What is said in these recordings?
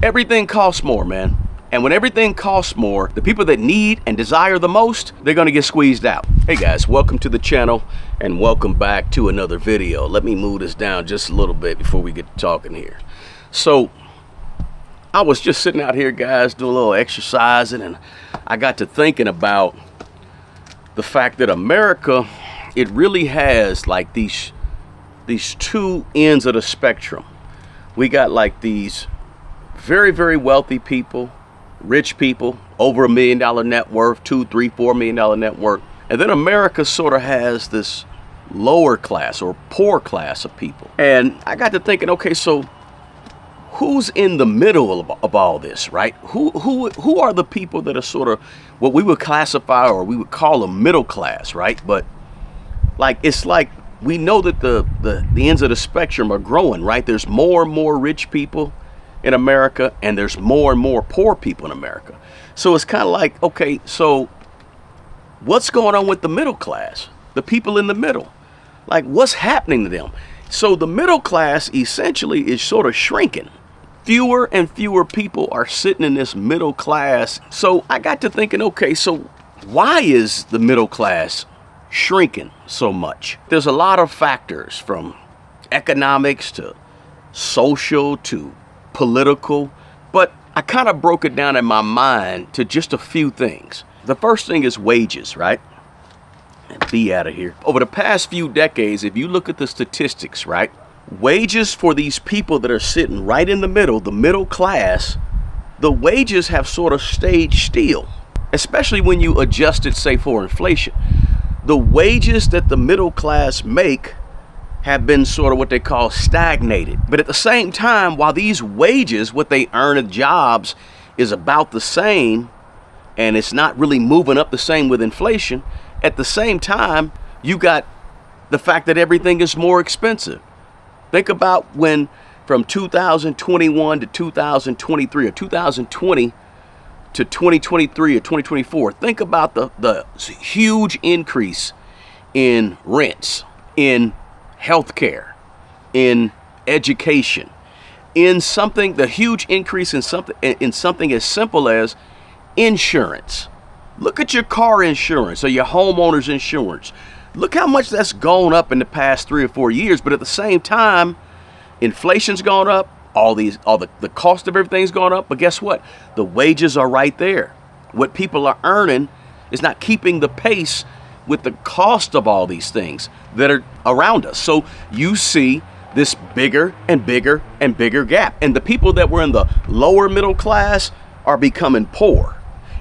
Everything costs more, man. And when everything costs more, the people that need and desire the most, they're gonna get squeezed out. Hey guys, welcome to the channel and welcome back to another video. Let me move this down just a little bit before we get to talking here. So, I was just sitting out here, guys, doing a little exercising, and I got to thinking about the fact that America, it really has like these two ends of the spectrum. We got like these very, very wealthy people, rich people, over $1 million net worth, $2, $3, $4 million net worth. And then America sort of has this lower class or poor class of people. And I got to thinking, okay, so who's in the middle of all this, right? Who are the people that are sort of what we would classify or we would call a middle class, right? But like, it's like we know that the ends of the spectrum are growing, right? There's more and more rich people in America, and there's more and more poor people in America. So it's kind of like, okay, so what's going on with the middle class? The people in the middle, like what's happening to them? So the middle class essentially is sort of shrinking. Fewer and fewer people are sitting in this middle class. So I got to thinking, okay, so why is the middle class shrinking so much? There's a lot of factors, from economics to social to political, but I kind of broke it down in my mind to just a few things. The first thing is wages, right? And be out of here. Over the past few decades, if you look at the statistics, right? Wages for these people that are sitting right in the middle class, the wages have sort of stayed still, especially when you adjust it, say, for inflation. The wages that the middle class make have been sort of what they call stagnated. But at the same time, while these wages, what they earn at jobs, is about the same, and it's not really moving up the same with inflation, at the same time, you got the fact that everything is more expensive. Think about when from 2021 to 2023, or 2020 to 2023 or 2024, think about the huge increase in rents, in healthcare, in education, in something, the huge increase in something as simple as insurance. Look at your car insurance or your homeowner's insurance. Look how much that's gone up in the past 3 or 4 years. But at the same time, inflation's gone up, all the cost of everything's gone up. But guess what? The wages are right there. What people are earning is not keeping the pace with the cost of all these things that are around us. So you see this bigger and bigger and bigger gap. And the people that were in the lower middle class are becoming poor.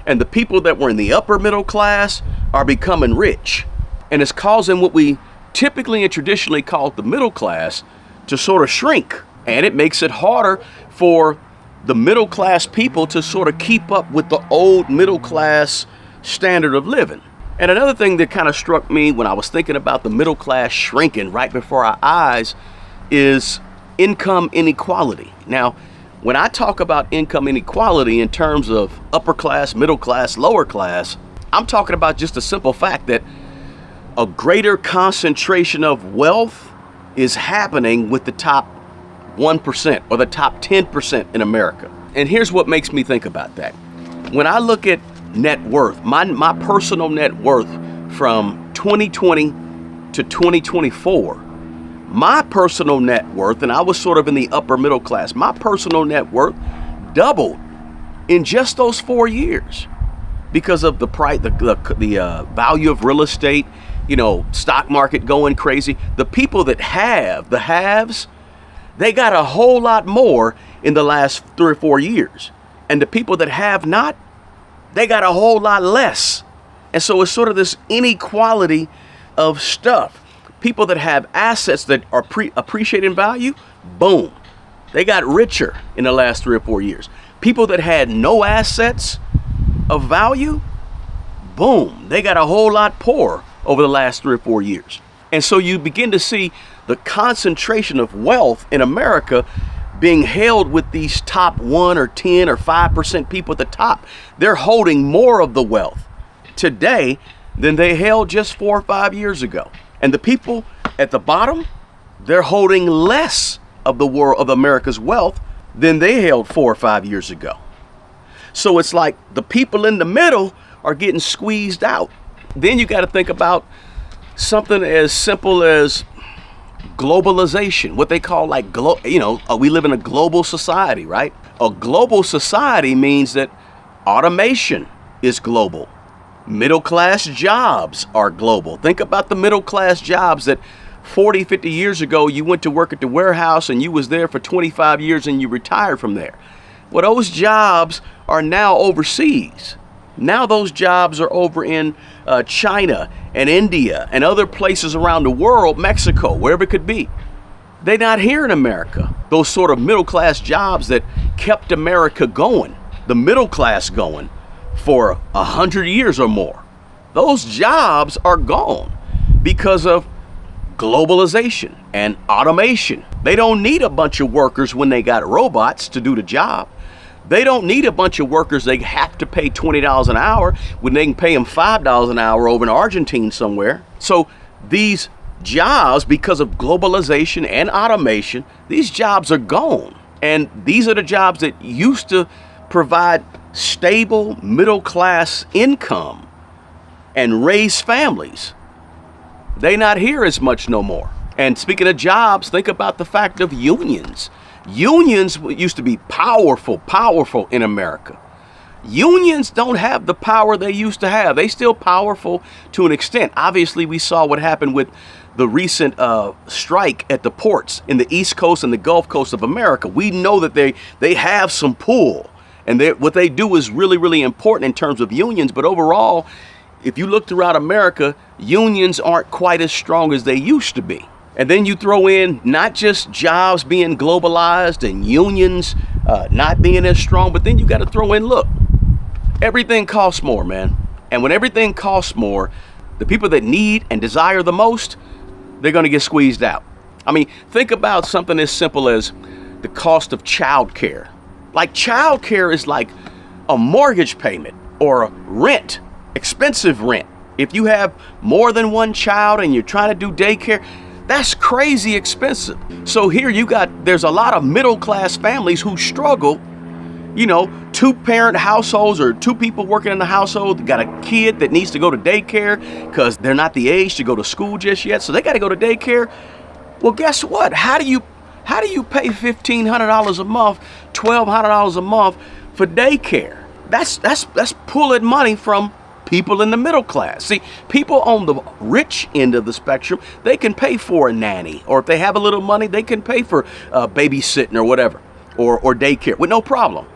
And the people that were in the upper middle class are becoming rich. And it's causing what we typically and traditionally call the middle class to sort of shrink. And it makes it harder for the middle class people to sort of keep up with the old middle class standard of living. And another thing that kind of struck me when I was thinking about the middle class shrinking right before our eyes is income inequality. Now, when I talk about income inequality in terms of upper class, middle class, lower class, I'm talking about just the simple fact that a greater concentration of wealth is happening with the top 1% or the top 10% in America. And here's what makes me think about that. When I look at net worth, my personal net worth from 2020 to 2024, my personal net worth, and I was sort of in the upper middle class, my personal net worth doubled in just those 4 years because of the price, the value of real estate, stock market going crazy. The people that have, the haves, they got a whole lot more in the last 3 or 4 years. And the people that have not, they got a whole lot less. And so it's sort of this inequality of stuff. People that have assets that are appreciating value, boom, they got richer in the last 3 or 4 years. People that had no assets of value, boom, they got a whole lot poorer over the last 3 or 4 years. And so you begin to see the concentration of wealth in America being held with these top 1 or 10 or 5% people at the top. They're holding more of the wealth today than they held just 4 or 5 years ago. And the people at the bottom, they're holding less of the world, of America's wealth than they held 4 or 5 years ago. So it's like the people in the middle are getting squeezed out. Then you got to think about something as simple as globalization, what they call like, we live in a global society, right? A global society means that automation is global. Middle class jobs are global. Think about the middle class jobs that 40, 50 years ago, you went to work at the warehouse and you was there for 25 years and you retired from there. Well, those jobs are now overseas. Now those jobs are over in China and India and other places around the world, Mexico, wherever it could be. They're not here in America. Those sort of middle class jobs that kept America going, the middle class going for 100 years or more. Those jobs are gone because of globalization and automation. They don't need a bunch of workers when they got robots to do the job. They don't need a bunch of workers they have to pay $20 an hour when they can pay them $5 an hour over in Argentina somewhere. So these jobs, because of globalization and automation, these jobs are gone. And these are the jobs that used to provide stable middle class income and raise families. They not here as much no more. And speaking of jobs, think about the fact of unions. Unions used to be powerful in America. Unions don't have the power they used to have. They still powerful to an extent. Obviously, we saw what happened with the recent strike at the ports in the East Coast and the Gulf Coast of America. We know that they have some pull, and what they do is really, really important in terms of unions. But overall, if you look throughout America, unions aren't quite as strong as they used to be. And then you throw in not just jobs being globalized and unions not being as strong, but then you got to throw in, look, everything costs more, man. And when everything costs more, the people that need and desire the most, they're going to get squeezed out. I mean, think about something as simple as the cost of childcare. Like childcare is like a mortgage payment or a rent, expensive rent. If you have more than one child and you're trying to do daycare, that's crazy expensive. So here there's a lot of middle class families who struggle, 2-parent households or 2 people working in the household, got a kid that needs to go to daycare because they're not the age to go to school just yet. So they got to go to daycare. Well, guess what? How do you pay $1,500 a month, $1,200 a month for daycare? That's pulling money from people in the middle class. See, people on the rich end of the spectrum, they can pay for a nanny, or if they have a little money, they can pay for babysitting or whatever, or daycare with no problem.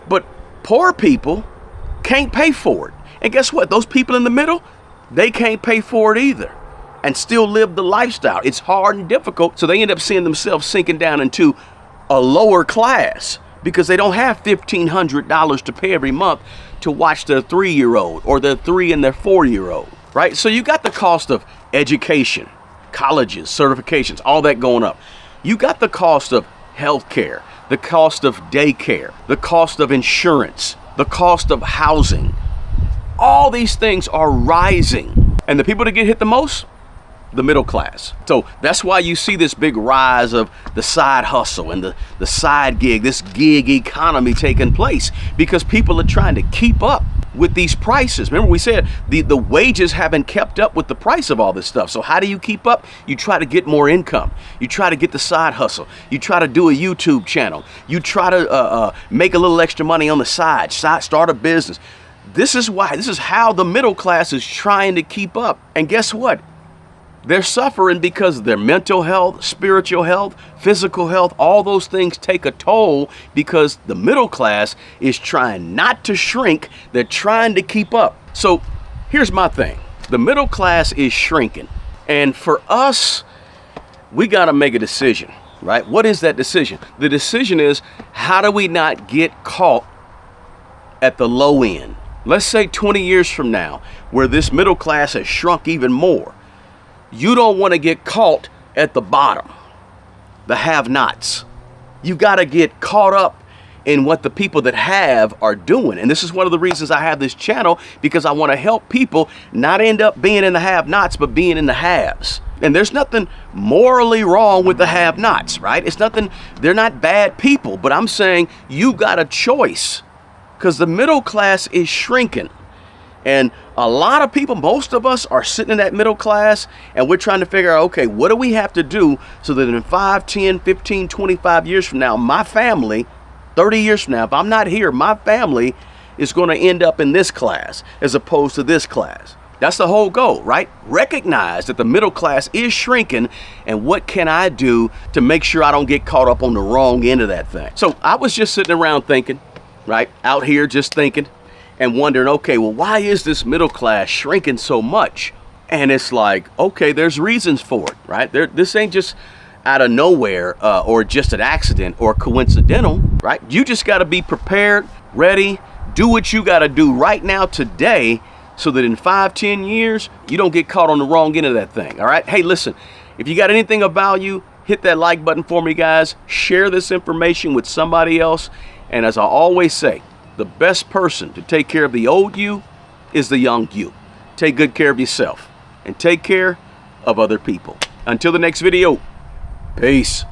But poor people can't pay for it. And guess what? Those people in the middle, they can't pay for it either and still live the lifestyle. It's hard and difficult, so they end up seeing themselves sinking down into a lower class because they don't have $1,500 to pay every month to watch their 3-year-old or their 3 and their 4-year-old, right? So you got the cost of education, colleges, certifications, all that going up. You got the cost of healthcare, the cost of daycare, the cost of insurance, the cost of housing. All these things are rising. And the people that get hit the most, the middle class. So that's why you see this big rise of the side hustle and the side gig, this gig economy taking place, because people are trying to keep up with these prices. Remember, we said the wages haven't kept up with the price of all this stuff. So how do you keep up? You try to get more income. You try to get the side hustle. You try to do a YouTube channel. You try to make a little extra money on the side, start a business. This is how the middle class is trying to keep up. And guess what? They're suffering because their mental health, spiritual health, physical health, all those things take a toll because the middle class is trying not to shrink. They're trying to keep up. So here's my thing. The middle class is shrinking. And for us, we got to make a decision, right? What is that decision? The decision is, how do we not get caught at the low end? Let's say 20 years from now, where this middle class has shrunk even more. You don't want to get caught at the bottom, the have-nots. You got to get caught up in what the people that have are doing. And this is one of the reasons I have this channel, because I want to help people not end up being in the have-nots, but being in the haves. And there's nothing morally wrong with the have-nots, right? It's nothing, they're not bad people, but I'm saying you got a choice, because the middle class is shrinking. And a lot of people, most of us are sitting in that middle class, and we're trying to figure out, okay, what do we have to do so that in 5, 10, 15, 25 years from now, my family, 30 years from now, if I'm not here, my family is going to end up in this class as opposed to this class. That's the whole goal, right? Recognize that the middle class is shrinking, and what can I do to make sure I don't get caught up on the wrong end of that thing? So I was just sitting around thinking, right? Out here just thinking and wondering, okay, well, why is this middle class shrinking so much? And it's like, okay, there's reasons for it, right? This ain't just out of nowhere or just an accident or coincidental, right? You just got to be prepared, ready, do what you got to do right now today, so that in 5, 10 years, you don't get caught on the wrong end of that thing, all right? Hey, listen, if you got anything of value, hit that like button for me, guys. Share this information with somebody else. And as I always say, the best person to take care of the old you is the young you. Take good care of yourself and take care of other people. Until the next video, peace.